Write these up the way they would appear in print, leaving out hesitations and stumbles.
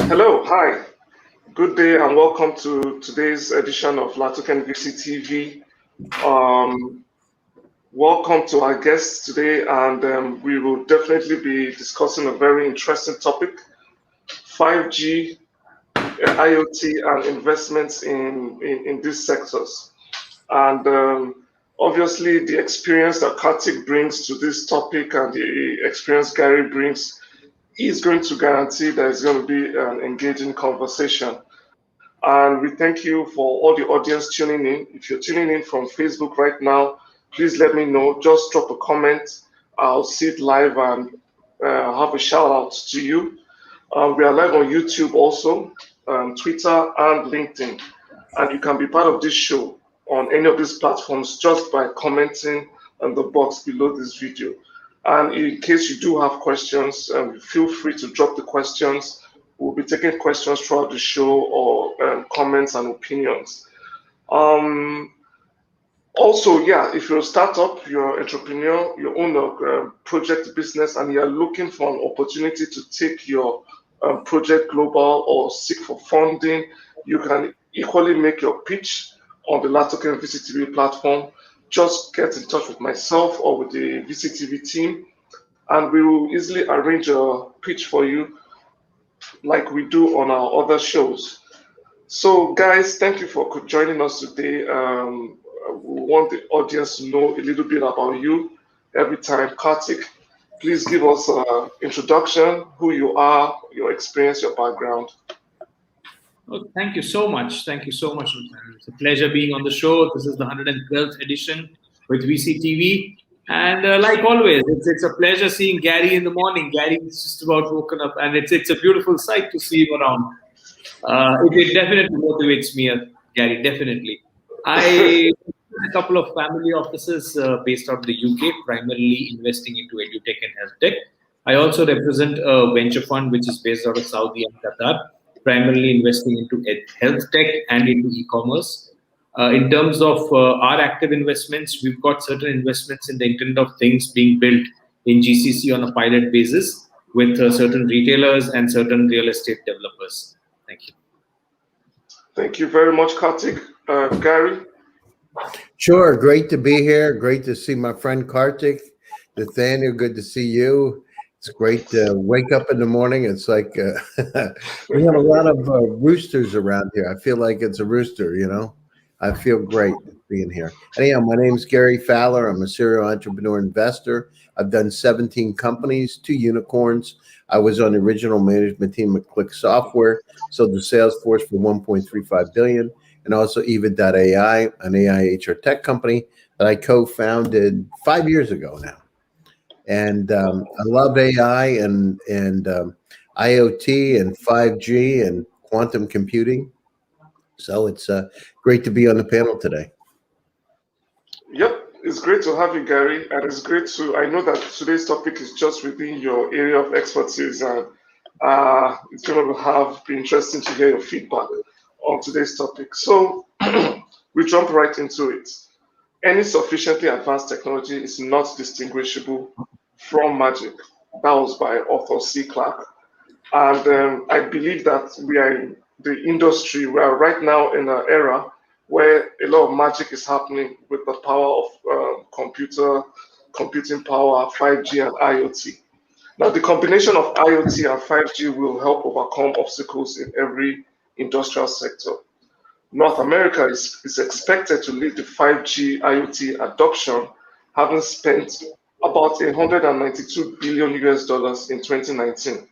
Hello, hi, good day, and welcome to today's edition of LATOKEN VCTV. Um, Welcome to our guests today, and we will definitely be discussing a very interesting topic: 5G, IoT, and investments in these sectors. And obviously, the experience that Kartik brings to this topic and the experience Gary brings is going to guarantee that it's going to be an engaging conversation. And we thank you for all the audience tuning in. If you're tuning in from Facebook right now, please let me know. Just drop a comment. I'll see it live and have a shout out to you. We are live on YouTube also, Twitter, and LinkedIn. And you can be part of this show on any of these platforms just by commenting on the box below this video. And in case you do have questions, feel free to drop the questions. We'll be taking questions throughout the show or comments and opinions. Um, Also, yeah, if you're a startup, you're an entrepreneur, you own a project business, and you're looking for an opportunity to take your project global or seek for funding, you can equally make your pitch on the LATOKEN VCTV platform. Just get in touch with myself or with the VCTV team, and we will easily arrange a pitch for you like we do on our other shows. So, guys, thank you for joining us today. We want the audience to know a little bit about you every time. Kartik, please give us an introduction, who you are, your experience, your background. Oh, thank you so much. Thank you so much, Ruthan. It's a pleasure being on the show. This is the 112th edition with VCTV. And like always, it's a pleasure seeing Gary in the morning. Gary is just about woken up, and it's a beautiful sight to see him around. It definitely motivates me, Gary, definitely. I a couple of family offices based out of the UK, primarily investing into edutech and health tech. I also represent a venture fund which is based out of Saudi and Qatar, primarily investing into health tech and into e-commerce. In terms of our active investments, we've got certain investments in the Internet of Things being built in GCC on a pilot basis with certain retailers and certain real estate developers. Thank you. Thank you very much, Kartik. Gary? Sure. Great to be here. Great to see my friend Kartik. Nathaniel, good to see you. It's great to wake up in the morning. It's like we have a lot of roosters around here. I feel like it's a rooster, you know. I feel great being here. Anyhow, my name's Gary Fowler. I'm a serial entrepreneur investor. I've done 17 companies, 2 unicorns. I was on the original management team at Click Software, sold to Salesforce for $1.35 billion, and also Even.ai, an AI HR tech company that I co-founded 5 years ago now. And I love AI and IoT and 5G and quantum computing. So it's great to be on the panel today. Yep, it's great to have you, Gary, and it's great to. I know that today's topic is just within your area of expertise, and it's going to be interesting to hear your feedback on today's topic. So we jump right into it. Any sufficiently advanced technology is not distinguishable from magic. That was by author C. Clarke, and I believe that we are in the industry. We are right now in an era where a lot of magic is happening with the power of computing power, 5G and IoT. Now, the combination of IoT and 5G will help overcome obstacles in every industrial sector. North America is expected to lead the 5G IoT adoption, having spent about 192 billion US dollars in 2019.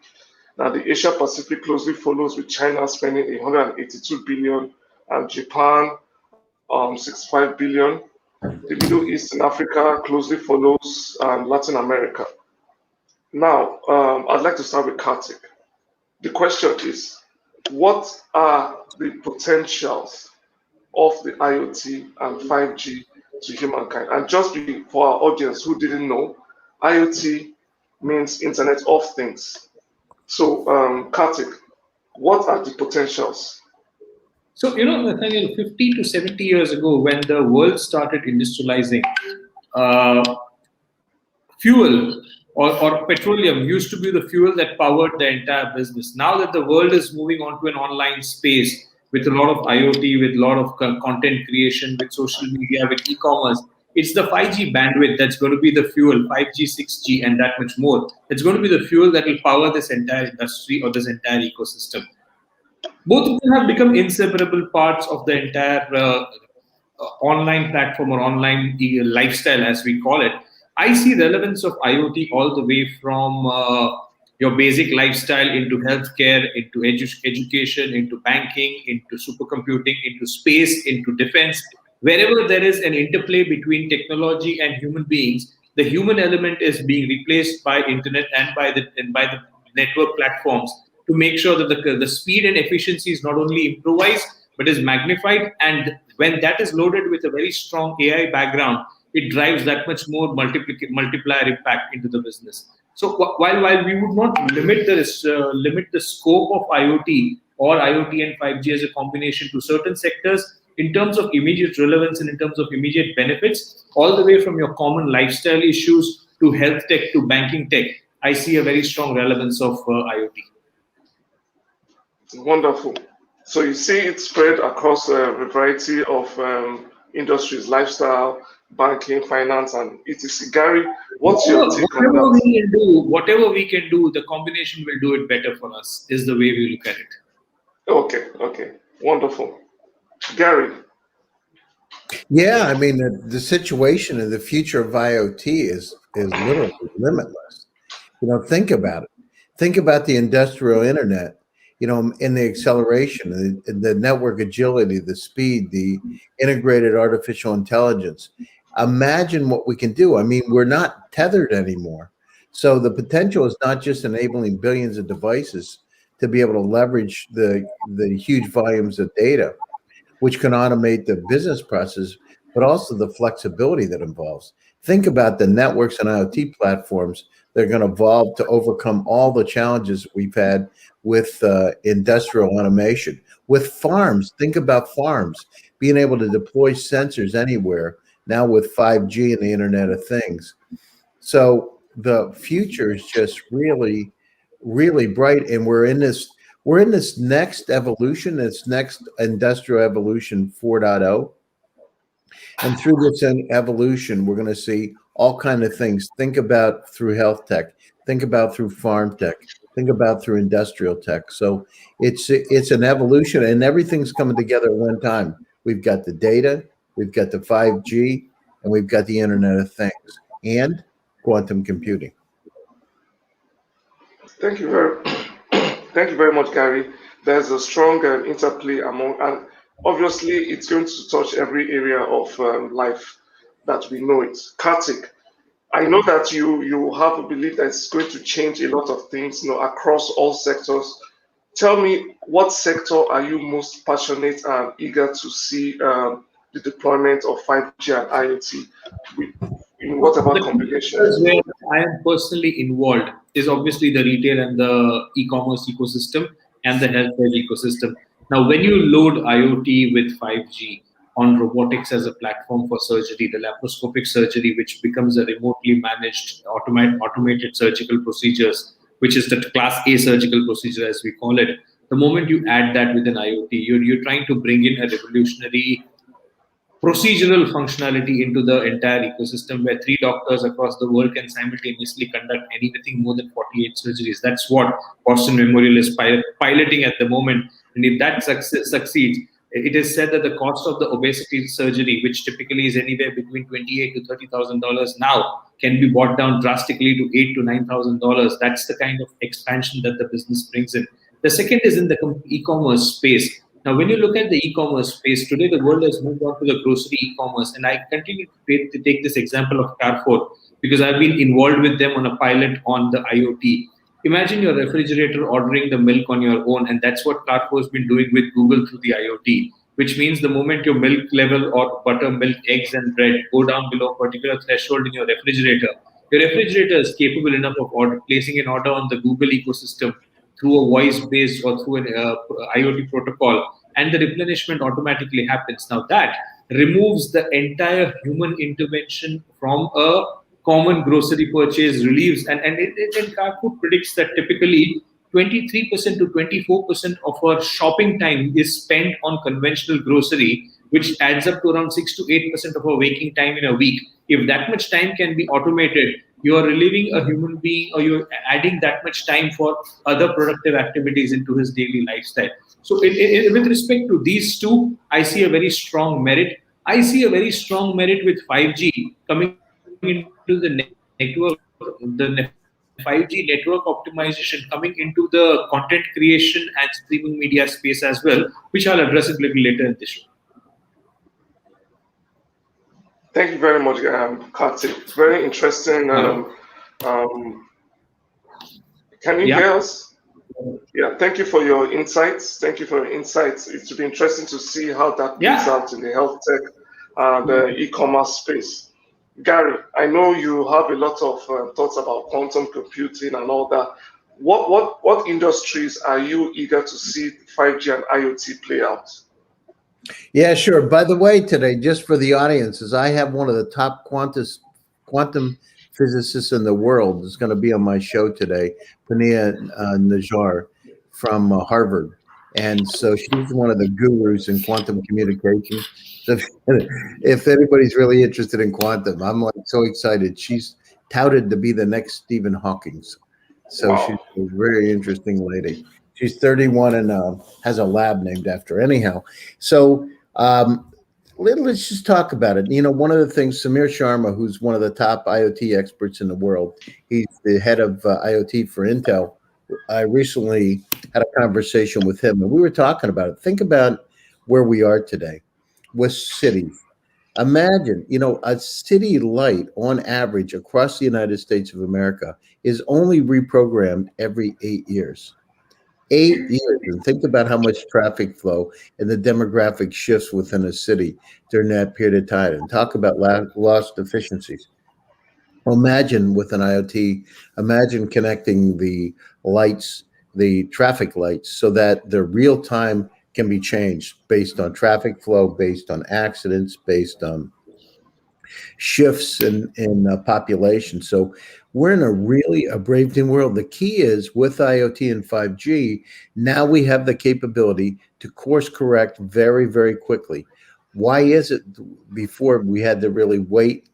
Now, the Asia Pacific closely follows, with China spending 182 billion and Japan 65 billion. The Middle East and Africa closely follows, and Latin America. Now, I'd like to start with Kartik. The question is, what are the potentials of the IoT and 5G to humankind? And just for our audience who didn't know, IoT means Internet of Things. So, Kartik, what are the potentials? So, Nathaniel, 50 to 70 years ago, when the world started industrializing, fuel or petroleum used to be the fuel that powered the entire business. Now that the world is moving on to an online space with a lot of IoT, with a lot of content creation, with social media, with e-commerce, it's the 5G bandwidth that's going to be the fuel, 5G, 6G, and that much more. It's going to be the fuel that will power this entire industry or this entire ecosystem. Both of them have become inseparable parts of the entire online platform or online lifestyle, as we call it. I see relevance of IoT all the way from your basic lifestyle into healthcare, into education, into banking, into supercomputing, into space, into defense. Wherever there is an interplay between technology and human beings, the human element is being replaced by internet and by the network platforms to make sure that the speed and efficiency is not only improvised but is magnified. And when that is loaded with a very strong AI background, it drives that much more multiplier impact into the business. So while we would not limit the scope of IoT or IoT and 5G as a combination to certain sectors, in terms of immediate relevance and in terms of immediate benefits, all the way from your common lifestyle issues to health tech to banking tech, I see a very strong relevance of IoT. Wonderful. So you see it spread across a variety of industries, lifestyle, banking, finance, and etc. Gary, what's your take on that? Whatever we can do, the combination will do it better for us, is the way we look at it. Okay, wonderful. Gary. Yeah, I mean, the situation and the future of IoT is literally limitless. Think about it. Think about the industrial internet, in the acceleration, the network agility, the speed, the integrated artificial intelligence. Imagine what we can do. I mean, we're not tethered anymore. So the potential is not just enabling billions of devices to be able to leverage the huge volumes of data, which can automate the business process, but also the flexibility that involves. Think about the networks and IoT platforms that are going to evolve to overcome all the challenges we've had with industrial automation. With farms, think about farms being able to deploy sensors anywhere now with 5G and the Internet of Things. So the future is just really, really bright, and we're in this next evolution, this next industrial evolution 4.0. And through this evolution, we're going to see all kinds of things. Think about through health tech, think about through farm tech, think about through industrial tech. So it's an evolution, and everything's coming together at one time. We've got the data, we've got the 5G, and we've got the Internet of Things and quantum computing. Thank you very much, Gary. There's a strong interplay among, and obviously it's going to touch every area of life that we know it. Kartik, I know that you have a belief that it's going to change a lot of things, across all sectors. Tell me, what sector are you most passionate and eager to see the deployment of 5G and IoT in whatever combination? Where I am personally involved is obviously the retail and the e-commerce ecosystem and the healthcare ecosystem. Now, when you load IoT with 5G on robotics as a platform for surgery, the laparoscopic surgery, which becomes a remotely managed automated surgical procedures, which is the class A surgical procedure, as we call it. The moment you add that with an IoT, you're trying to bring in a revolutionary procedural functionality into the entire ecosystem, where 3 doctors across the world can simultaneously conduct anything more than 48 surgeries. That's what Boston Memorial is piloting at the moment. And if that succeeds, it is said that the cost of the obesity surgery, which typically is anywhere between $28,000 to $30,000 now, can be brought down drastically to $8,000 to $9,000. That's the kind of expansion that the business brings in. The second is in the e-commerce space. Now, when you look at the e-commerce space, today the world has moved on to the grocery e-commerce. And I continue to take this example of Carrefour because I've been involved with them on a pilot on the IoT. Imagine your refrigerator ordering the milk on your own, and that's what Carrefour has been doing with Google through the IoT, which means the moment your milk level or buttermilk, eggs, and bread go down below a particular threshold in your refrigerator is capable enough of placing an order on the Google ecosystem through a voice-based or through an IoT protocol, and the replenishment automatically happens. Now that removes the entire human intervention from a common grocery purchase relieves, and Carrefour predicts that typically 23% to 24% of our shopping time is spent on conventional grocery, which adds up to around 6 to 8% of our waking time in a week. If that much time can be automated, you are relieving a human being, or you're adding that much time for other productive activities into his daily lifestyle. So, with respect to these two, I see a very strong merit. I see a very strong merit with 5G coming into the network, the 5G network optimization coming into the content creation and streaming media space as well, which I'll address it a little later in the show. Thank you very much, Kartik. Very interesting. Hello? Can you Yeah. hear us? Yeah, thank you for your insights. Thank you for your insights. It will be interesting to see how that plays Yeah. out in the health tech and e-commerce space. Gary, I know you have a lot of thoughts about quantum computing and all that. What industries are you eager to see 5G and IoT play out? Yeah, sure. By the way, today, just for the audiences, I have one of the top quantum physicists in the world is going to be on my show today, Pania Najar from Harvard. And so she's one of the gurus in quantum communication. So if anybody's really interested in quantum, I'm like so excited. She's touted to be the next Stephen Hawking. So she's Wow. a very interesting lady. She's 31 and has a lab named after her. Anyhow, so let's just talk about it. You know, one of the things, Samir Sharma, who's one of the top IoT experts in the world, he's the head of IoT for Intel. I recently had a conversation with him, and we were talking about it. Think about where we are today with cities. Imagine, you know, a city light on average across the United States of America is only reprogrammed every 8 years. 8 years. And think about how much traffic flow and the demographic shifts within a city during that period of time. And talk about lost efficiencies. Well, imagine with an IoT, imagine connecting the lights, the traffic lights, so that the real time can be changed based on traffic flow, based on accidents, based on shifts in population. So we're in a really a brave new world. The key is with IoT and 5G, now we have the capability to course correct very, very quickly. Why is it before we had to really wait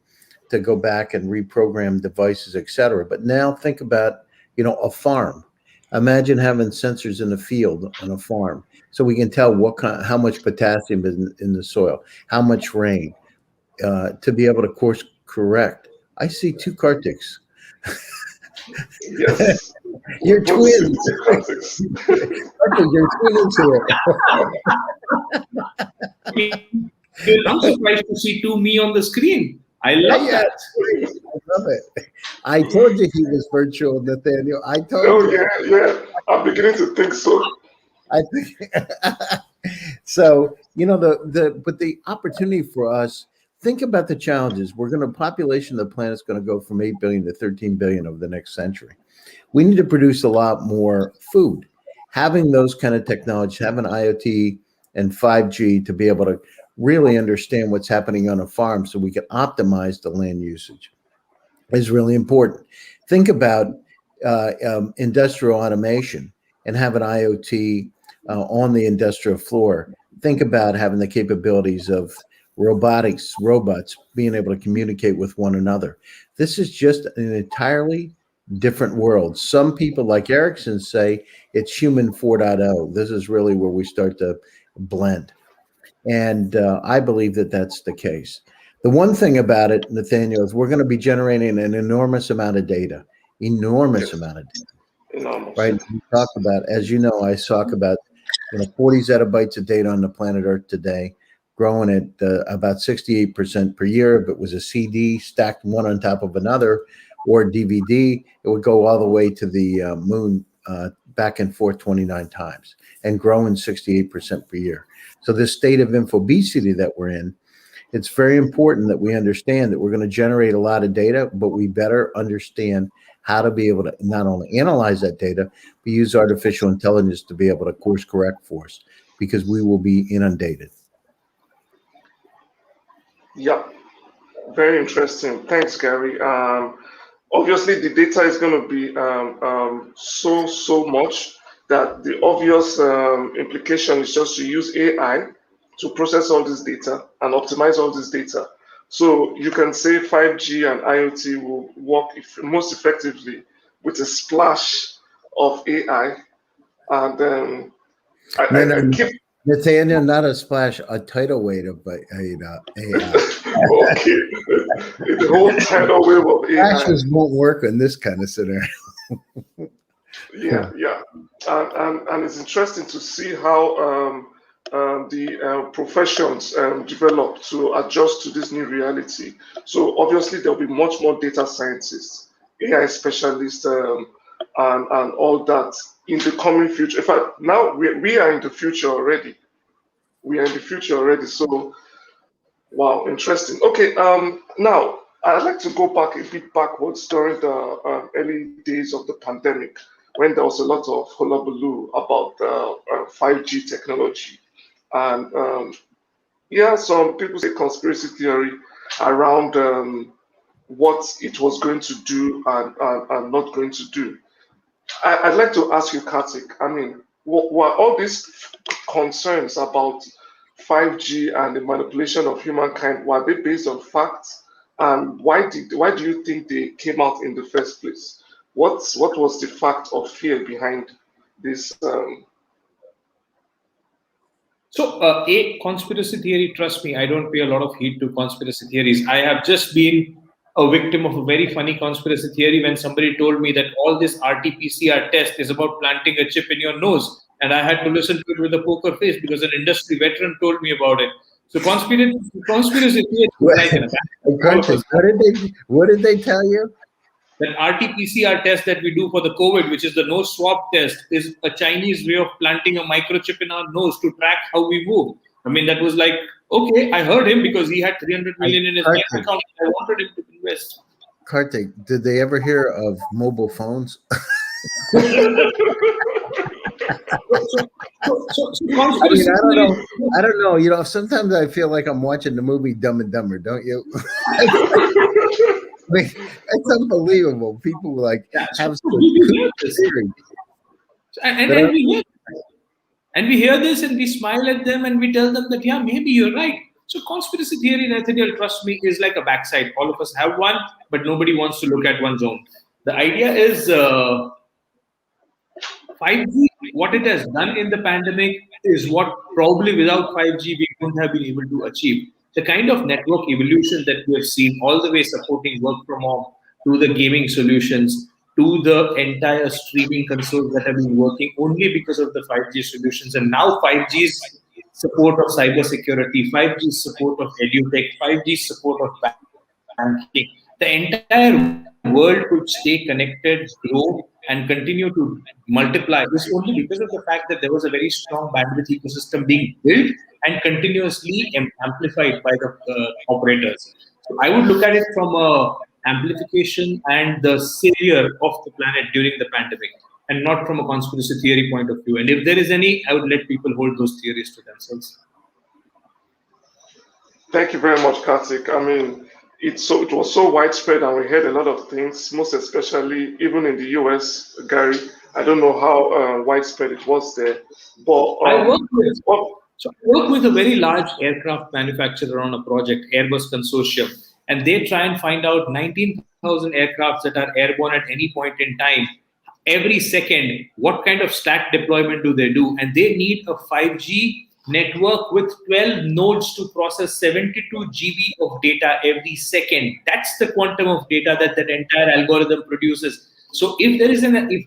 to go back and reprogram devices, et cetera? But now think about, you know, a farm. Imagine having sensors in the field on a farm, so we can tell how much potassium is in the soil, how much rain, to be able to course correct. I see two Kartiks. Yes. You're Good to see twins. two context. Kartik, you're twins here. I'm surprised to see two me on the screen. I love Yeah, that. I love it. I told you he was virtual, Nathaniel. I told Oh you. yeah. I'm beginning to think so. I think so. You know, but the opportunity for us. Think about the challenges. Population of the planet is going to go from 8 billion to 13 billion over the next century. We need to produce a lot more food. Having those kind of technologies, having IoT and 5G to be able to really understand what's happening on a farm so we can optimize the land usage is really important. Think about industrial automation and have an IoT on the industrial floor. Think about having the capabilities of robots being able to communicate with one another. This is just an entirely different world. Some people like Erickson say it's human 4.0. This is really where we start to blend. And I believe that that's the case. The one thing about it, Nathaniel, is we're going to be generating an enormous amount of data, enormous Yes. amount of data, Enormous. right? We talk about, as you know, I talk about 40 zettabytes of data on the planet Earth today, growing at about 68% per year. If it was a CD stacked one on top of another or DVD, it would go all the way to the moon back and forth 29 times and growing 68% per year. So this state of infobesity that we're in, it's very important that we understand that we're going to generate a lot of data, but we better understand how to be able to not only analyze that data, but use artificial intelligence to be able to course correct for us, because we will be inundated. Yeah. Very interesting. Thanks, Gary. Obviously, the data is going to be so much that the obvious implication is just to use AI to process all this data and optimize all this data. So you can say 5G and IoT will work most effectively with a splash of AI. And No, no, I no. keep Nathaniel, not a splash, a tidal wave of AI. okay, the whole tidal wave of AI. Splashes won't work in this kind of scenario. Yeah. And it's interesting to see how the professions develop to adjust to this new reality. So obviously there'll be much more data scientists, AI specialists, and all that in the coming future. In fact, now we are in the future already. We are in the future already. So wow, interesting. Okay, now I'd like to go back a bit backwards during the early days of the pandemic when there was a lot of hullabaloo about 5G technology. And yeah, some people say conspiracy theory around what it was going to do and not going to do. I'd like to ask you, Kartik, I mean, were all these concerns about 5G and the manipulation of humankind, were they based on facts? And why do you think they came out in the first place? What was the fact of fear behind this? So, a conspiracy theory, trust me, I don't pay a lot of heed to conspiracy theories. I have just been a victim of a very funny conspiracy theory when somebody told me that all this RT-PCR test is about planting a chip in your nose. And I had to listen to it with a poker face because an industry veteran told me about it. So, conspiracy theory is like an Kartik, what did they tell you? that RT-PCR test that we do for the COVID, which is the nose swab test, is a Chinese way of planting a microchip in our nose to track how we move. I mean, that was like, okay, I heard him because he had 300 million in his bank account. I wanted him to invest. Kartik, did they ever hear of mobile phones? I don't know. You know, sometimes I feel like I'm watching the movie Dumb and Dumber, don't you? I mean, it's unbelievable. People like have theory. And we hear this and we smile at them and we tell them that, yeah, maybe you're right. So conspiracy theory, Nathaniel, trust me, is like a backside. All of us have one, but nobody wants to look at one's own. The idea is 5G, what it has done in the pandemic is what probably without 5G we wouldn't have been able to achieve. The kind of network evolution that we have seen, all the way supporting work from home, to the gaming solutions, to the entire streaming consoles that have been working only because of the 5G solutions. And now 5G's support of cybersecurity, 5G's support of edutech, 5G's support of banking. The entire world could stay connected, grow, and continue to multiply. This only because of the fact that there was a very strong bandwidth ecosystem being built and continuously amplified by the operators. So I would look at it from a amplification and the savior of the planet during the pandemic, and not from a conspiracy theory point of view. And if there is any, I would let people hold those theories to themselves. Thank you very much, Kartik. I mean, it was so widespread, and we heard a lot of things, most especially even in the US, Gary. I don't know how widespread it was there, but I work with a very large aircraft manufacturer on a project, Airbus Consortium, and they try and find out 19,000 aircrafts that are airborne at any point in time. Every second, what kind of stack deployment do they do? And they need a 5G network with 12 nodes to process 72 GB of data every second. That's the quantum of data that that entire algorithm produces. So if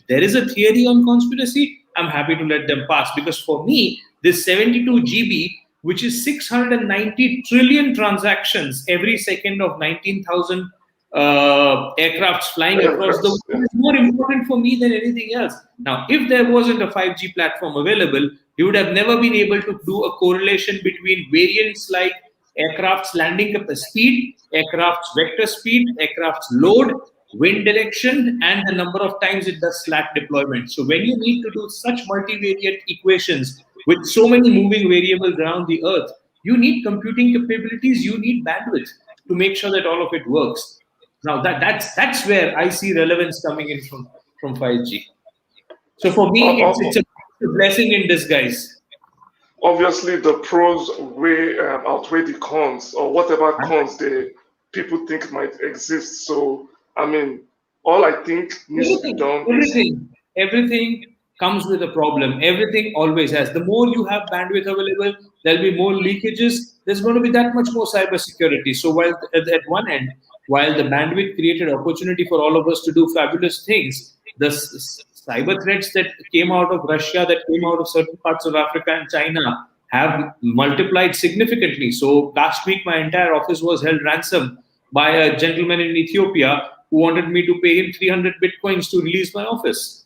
there is a theory on conspiracy, I'm happy to let them pass, because for me, this 72 GB, which is 690 trillion transactions every second of 19,000 aircrafts flying across the world, is more important for me than anything else. Now, if there wasn't a 5G platform available, you would have never been able to do a correlation between variants like aircraft's landing speed, aircraft's vector speed, aircraft's load, wind direction, and the number of times it does slack deployment. So when you need to do such multivariate equations with so many moving variables around the earth, you need computing capabilities, you need bandwidth. to make sure that all of it works. Now that's where I see relevance coming in from 5G. So for me, it's a blessing in disguise. Obviously, the pros outweigh the cons, or whatever cons people think might exist. So, I mean, all I think needs to be done is Everything comes with a problem. Everything always has. The more you have bandwidth available, there'll be more leakages. There's going to be that much more cybersecurity. So while at one end, while the bandwidth created opportunity for all of us to do fabulous things, the cyber threats that came out of Russia, that came out of certain parts of Africa and China, have multiplied significantly. So last week, my entire office was held ransom by a gentleman in Ethiopia who wanted me to pay him 300 bitcoins to release my office.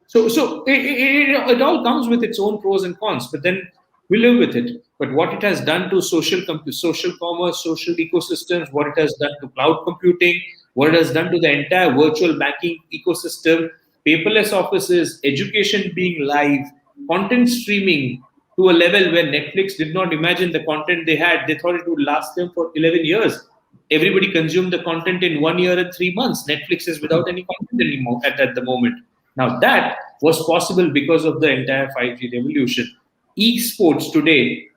So it all comes with its own pros and cons, but then we live with it. But what it has done to social commerce, social ecosystems, what it has done to cloud computing, what it has done to the entire virtual banking ecosystem, paperless offices, education being live, content streaming to a level where Netflix did not imagine the content they had. They thought it would last them for 11 years. Everybody consumed the content in 1 year and 3 months. Netflix is without any content anymore at the moment. Now that was possible because of the entire 5G revolution. Esports today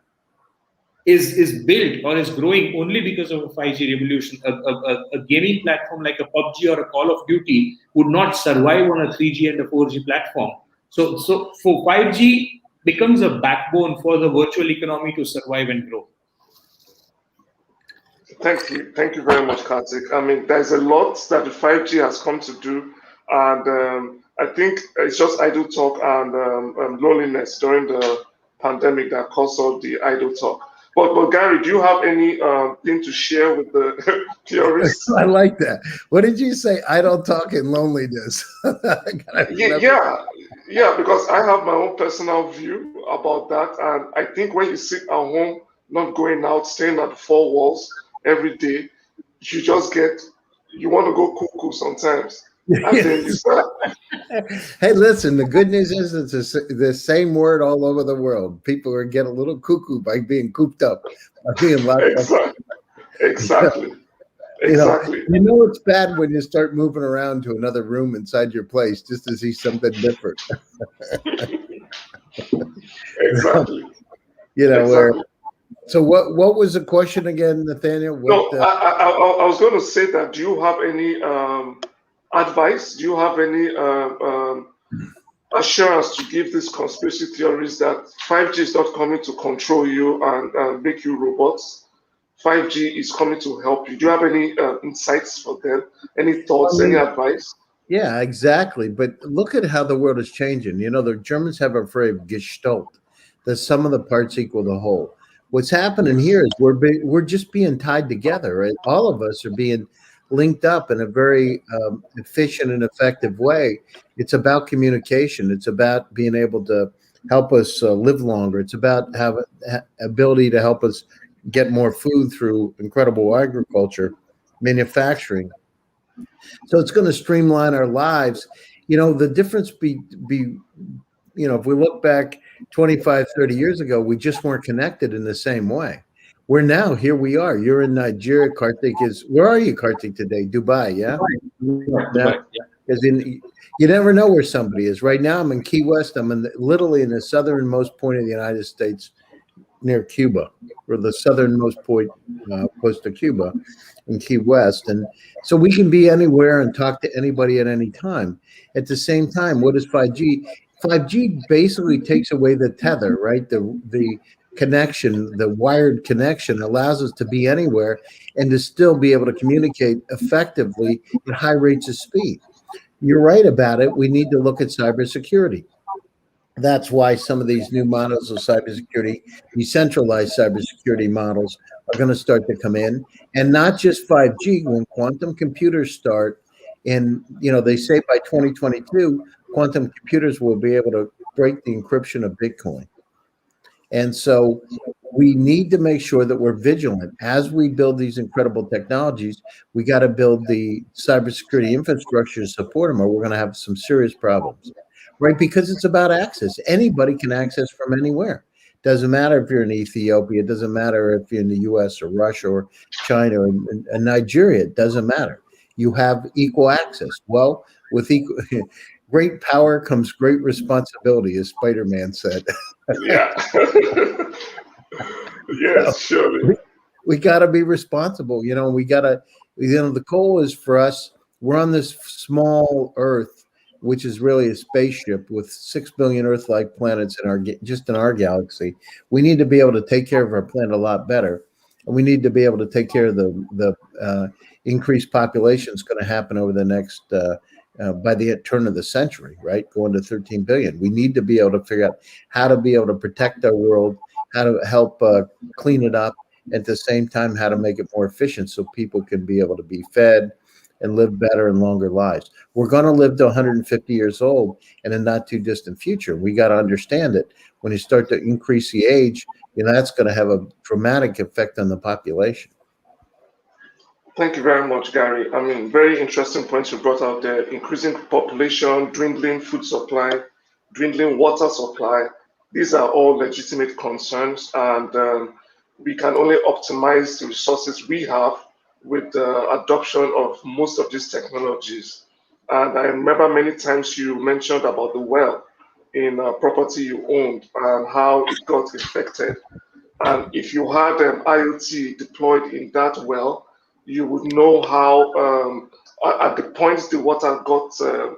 is built or is growing only because of a 5G revolution. A gaming platform like a PUBG or a Call of Duty would not survive on a 3G and a 4G platform. So for 5G becomes a backbone for the virtual economy to survive and grow. Thank you very much, Kartik. I mean, there's a lot that the 5G has come to do, and I think it's just idle talk and loneliness during the pandemic that caused all the idle talk. But Gary, do you have any thing to share with the theorists? I like that. What did you say? Idle talk and loneliness. Yeah, because I have my own personal view about that, and I think when you sit at home, not going out, staying at the four walls every day, you want to go cuckoo sometimes. And then you start. Hey, listen, the good news is it's the same word all over the world. People are getting a little cuckoo by being cooped up, by being locked up. Exactly. You know it's bad when you start moving around to another room inside your place just to see something different. Exactly. Where. So what was the question again, Nathaniel? I was going to say that. Do you have any advice? Do you have any assurance to give these conspiracy theories that 5G is not coming to control you and make you robots? 5G is coming to help you. Do you have any insights for them? Any thoughts, any advice? Yeah, exactly. But look at how the world is changing. The Germans have a phrase, Gestalt, that sum of the parts equal the whole. What's happening here is we're just being tied together, right? All of us are being linked up in a very efficient and effective way. It's about communication. It's about being able to help us live longer. It's about having ability to help us get more food through incredible agriculture, manufacturing. So it's going to streamline our lives. The difference if we look back 25, 30 years ago, we just weren't connected in the same way. We're now, here we are. You're in Nigeria. Kartik where are you, Kartik, today? Dubai, yeah? Dubai, yeah. Because you never know where somebody is. Right now, I'm in Key West. I'm literally in the southernmost point of the United States, near Cuba, or the southernmost point close to Cuba in Key West. And so we can be anywhere and talk to anybody at any time. At the same time, what is 5G? 5G basically takes away the tether, right? The connection, the wired connection allows us to be anywhere and to still be able to communicate effectively at high rates of speed. You're right about it. We need to look at cybersecurity. That's why some of these new models of cybersecurity, decentralized cybersecurity models, are going to start to come in. And not just 5G, when quantum computers start, and they say by 2022, quantum computers will be able to break the encryption of Bitcoin. And so we need to make sure that we're vigilant. As we build these incredible technologies, we got to build the cybersecurity infrastructure to support them, or we're going to have some serious problems, right? Because it's about access. Anybody can access from anywhere. Doesn't matter if you're in Ethiopia. It doesn't matter if you're in the U.S. or Russia or China or Nigeria. It doesn't matter. You have equal access. Well, with equal, great power comes great responsibility, as Spider-Man said. Yeah. So Yes, surely. we got to be responsible. We got to, the goal is for us, we're on this small Earth, which is really a spaceship with 6 billion Earth-like planets just in our galaxy. We need to be able to take care of our planet a lot better. And we need to be able to take care of the increased population that's going to happen over the next, by the turn of the century, right? Going to 13 billion. We need to be able to figure out how to be able to protect our world, how to help clean it up, at the same time, how to make it more efficient so people can be able to be fed and live better and longer lives. We're going to live to 150 years old in a not too distant future. We got to understand it. When you start to increase the age, that's going to have a dramatic effect on the population. Thank you very much, Gary. I mean, very interesting points you brought out there. Increasing population, dwindling food supply, dwindling water supply. These are all legitimate concerns, and we can only optimize the resources we have with the adoption of most of these technologies. And I remember many times you mentioned about the well in a property you owned and how it got affected. And if you had IoT deployed in that well, you would know how, at the points the water got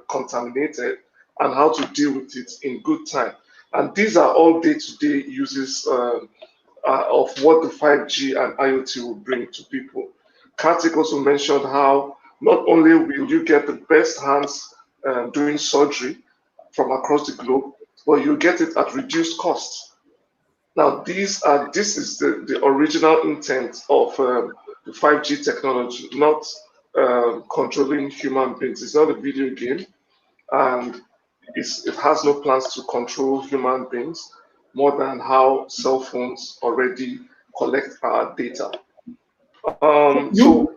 contaminated, and how to deal with it in good time. And these are all day-to-day uses of what the 5G and IoT will bring to people. Kartik also mentioned how not only will you get the best hands doing surgery from across the globe, but you get it at reduced cost. Now, this is the original intent of the 5G technology, not controlling human beings. It's not a video game, and it has no plans to control human beings more than how cell phones already collect our data. So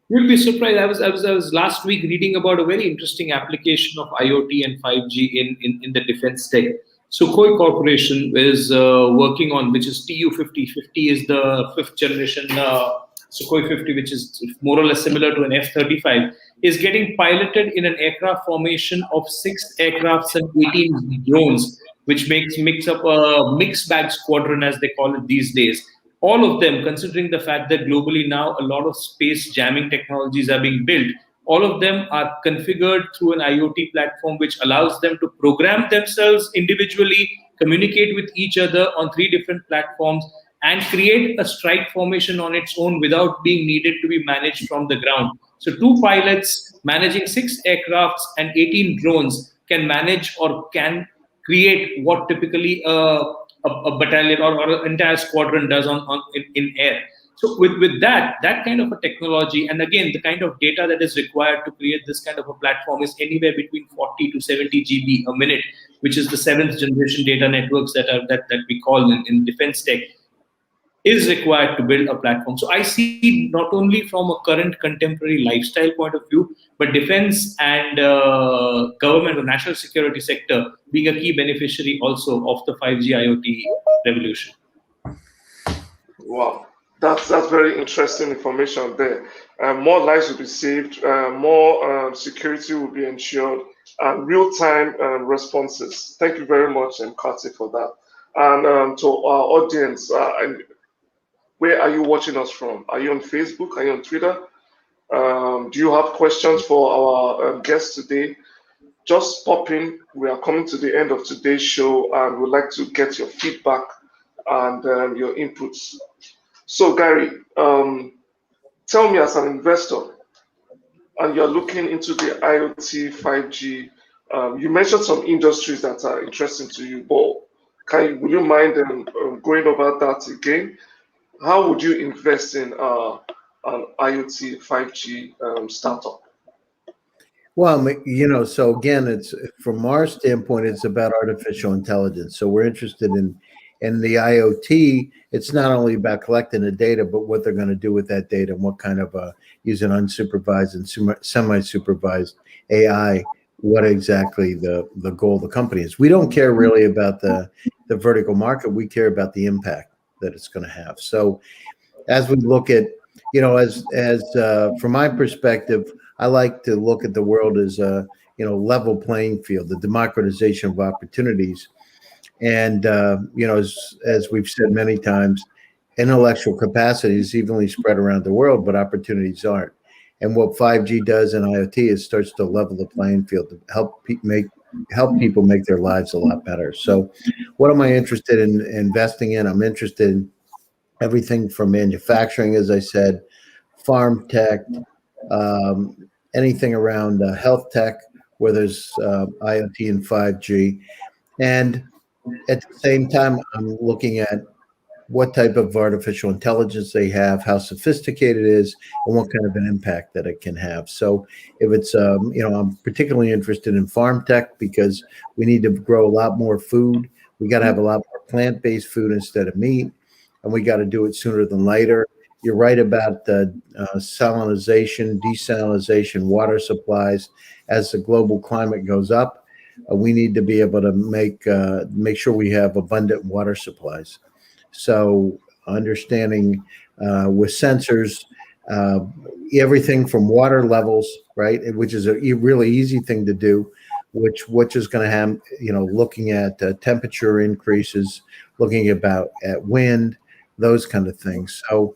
You'll be surprised. I was last week reading about a very interesting application of IoT and 5G in the defense tech. Sukhoi Corporation is working on, which is Tu-50. 50 is the fifth generation Sukhoi 50, which is more or less similar to an F-35, is getting piloted in an aircraft formation of 6 aircrafts and 18 drones, which makes up a mixed bag squadron, as they call it these days. All of them, considering the fact that globally now a lot of space jamming technologies are being built, all of them are configured through an IoT platform, which allows them to program themselves individually, communicate with each other on 3 different platforms, and create a strike formation on its own without being needed to be managed from the ground. So 2 pilots managing 6 aircrafts and 18 drones can manage or can create what typically a battalion or an entire squadron does in air. So with that kind of a technology, and again, the kind of data that is required to create this kind of a platform is anywhere between 40 to 70 GB a minute, which is the 7th generation data networks that we call in defense tech, is required to build a platform. So I see not only from a current contemporary lifestyle point of view, but defense and government or national security sector being a key beneficiary also of the 5G IoT revolution. wow, that's very interesting information there. More lives will be saved, more security will be ensured, and real-time responses. Thank you very much, Kartik, for that. And to our audience, where are you watching us from? Are you on Facebook? Are you on Twitter? Do you have questions for our guest today? Just pop in. We are coming to the end of today's show, and we'd like to get your feedback and your inputs. So, Gary, tell me, as an investor, and you're looking into the IoT, 5G, you mentioned some industries that are interesting to you, but would you mind going over that again? How would you invest in an IoT 5G startup? Well, so again, it's from our standpoint, it's about artificial intelligence. So we're interested in the IoT. It's not only about collecting the data, but what they're going to do with that data and what kind of using unsupervised and semi-supervised AI what exactly the goal of the company is. We don't care really about the vertical market. We care about the impact that it's going to have. So as we look at, as from my perspective, I like to look at the world as a level playing field, the democratization of opportunities, and as we've said many times, intellectual capacity is evenly spread around the world, but opportunities aren't. And what 5G does in IoT is starts to level the playing field to help people make their lives a lot better. So, what am I interested in investing in? I'm interested in everything from manufacturing, as I said, farm tech, anything around health tech, where there's IoT and 5G. And at the same time, I'm looking at what type of artificial intelligence they have, how sophisticated it is, and what kind of an impact that it can have. So if it's, I'm particularly interested in farm tech because we need to grow a lot more food. We got to have a lot more plant-based food instead of meat, and we got to do it sooner than later. You're right about the salinization, desalinization, water supplies. As the global climate goes up, we need to be able to make sure we have abundant water supplies. So understanding with sensors, everything from water levels, right, which is a really easy thing to do, which is going to have, looking at temperature increases, looking at wind, those kind of things. So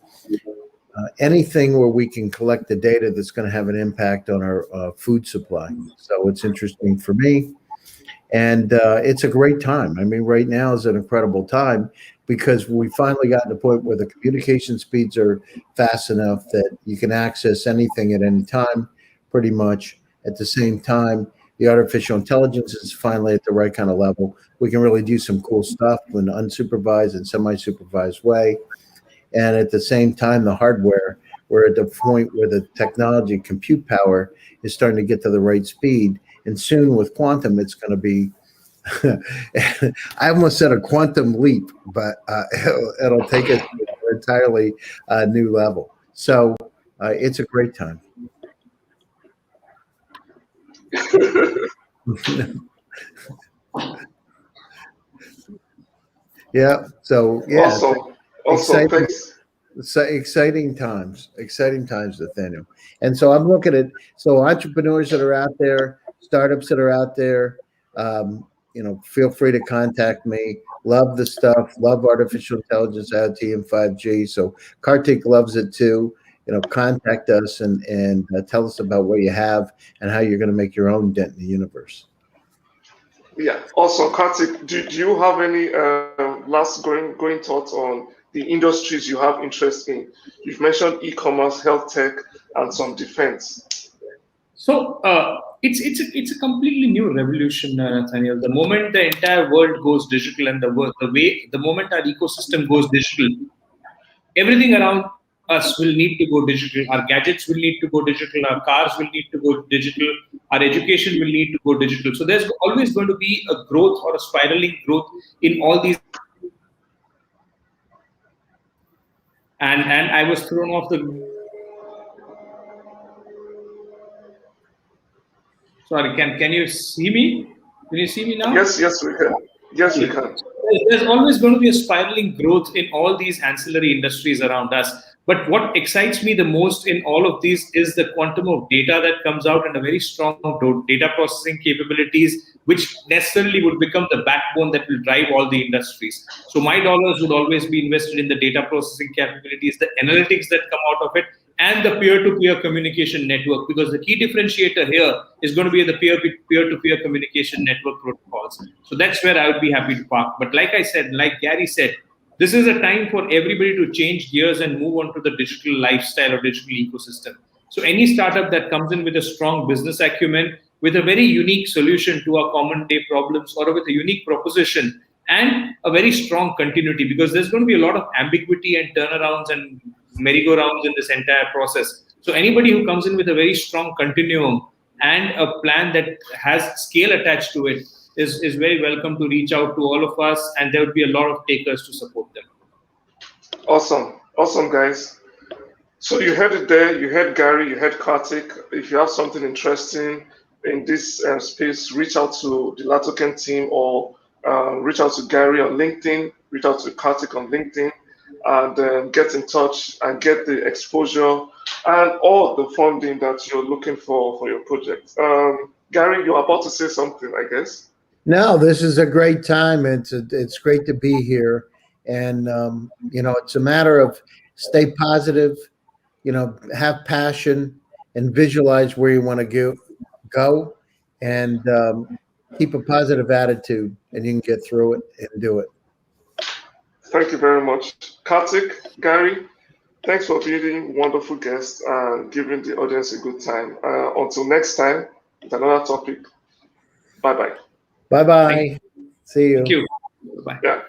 anything where we can collect the data that's going to have an impact on our food supply. So it's interesting for me. And it's a great time. I mean, right now is an incredible time because we finally got to the point where the communication speeds are fast enough that you can access anything at any time, pretty much. At the same time, the artificial intelligence is finally at the right kind of level. We can really do some cool stuff in an unsupervised and semi-supervised way. And at the same time, the hardware, we're at the point where the technology, compute power, is starting to get to the right speed. And soon with quantum, it's going to be, I almost said a quantum leap, but it'll take us to an entirely new level. So it's a great time. Yeah. So, yeah. Awesome. Thanks. Exciting times, Nathaniel. And so I'm looking at entrepreneurs that are out there, startups that are out there. Feel free to contact me. Love the stuff. Love artificial intelligence, IoT, and 5G. So Kartik loves it too. Contact us and tell us about what you have and how you're going to make your own dent in the universe. Yeah. Also, Kartik, do you have any last going thoughts on the industries you have interest in? You've mentioned e-commerce, health tech, and some defense. So it's a completely new revolution, Nathaniel. The moment the entire world goes digital and the moment our ecosystem goes digital, everything around us will need to go digital. Our gadgets will need to go digital. Our cars will need to go digital. Our education will need to go digital. So there's always going to be a growth or a spiraling growth in all these. And I was thrown off the. Sorry, can you see me? Can you see me now? Yes, we can. Yes, we can. There's always going to be a spiraling growth in all these ancillary industries around us. But what excites me the most in all of these is the quantum of data that comes out and a very strong data processing capabilities, which necessarily would become the backbone that will drive all the industries. So my dollars would always be invested in the data processing capabilities, the analytics that come out of it, and the peer-to-peer communication network, because the key differentiator here is going to be the peer-to-peer communication network protocols. So that's where I would be happy to park. But like I said, like Gary said, this is a time for everybody to change gears and move on to the digital lifestyle or digital ecosystem. So any startup that comes in with a strong business acumen, with a very unique solution to our common day problems, or with a unique proposition and a very strong continuity, because there's going to be a lot of ambiguity and turnarounds and merry-go-rounds in this entire process. So anybody who comes in with a very strong continuum and a plan that has scale attached to it is very welcome to reach out to all of us, and there would be a lot of takers to support them. Awesome, guys. So you heard it there. You heard Gary. You heard Kartik. If you have something interesting, in this space, reach out to the LATOKEN team or reach out to Gary on LinkedIn, reach out to Kartik on LinkedIn, and get in touch and get the exposure and all the funding that you're looking for your project. Gary, you're about to say something, I guess. No, this is a great time. It's great to be here, and it's a matter of stay positive, have passion, and visualize where you want to go, and keep a positive attitude, and you can get through it and do it. Thank you very much, Kartik, Gary. Thanks for being wonderful guests and giving the audience a good time. Until next time, with another topic. Bye bye. Bye bye. See you. Thank you. Bye. Yeah.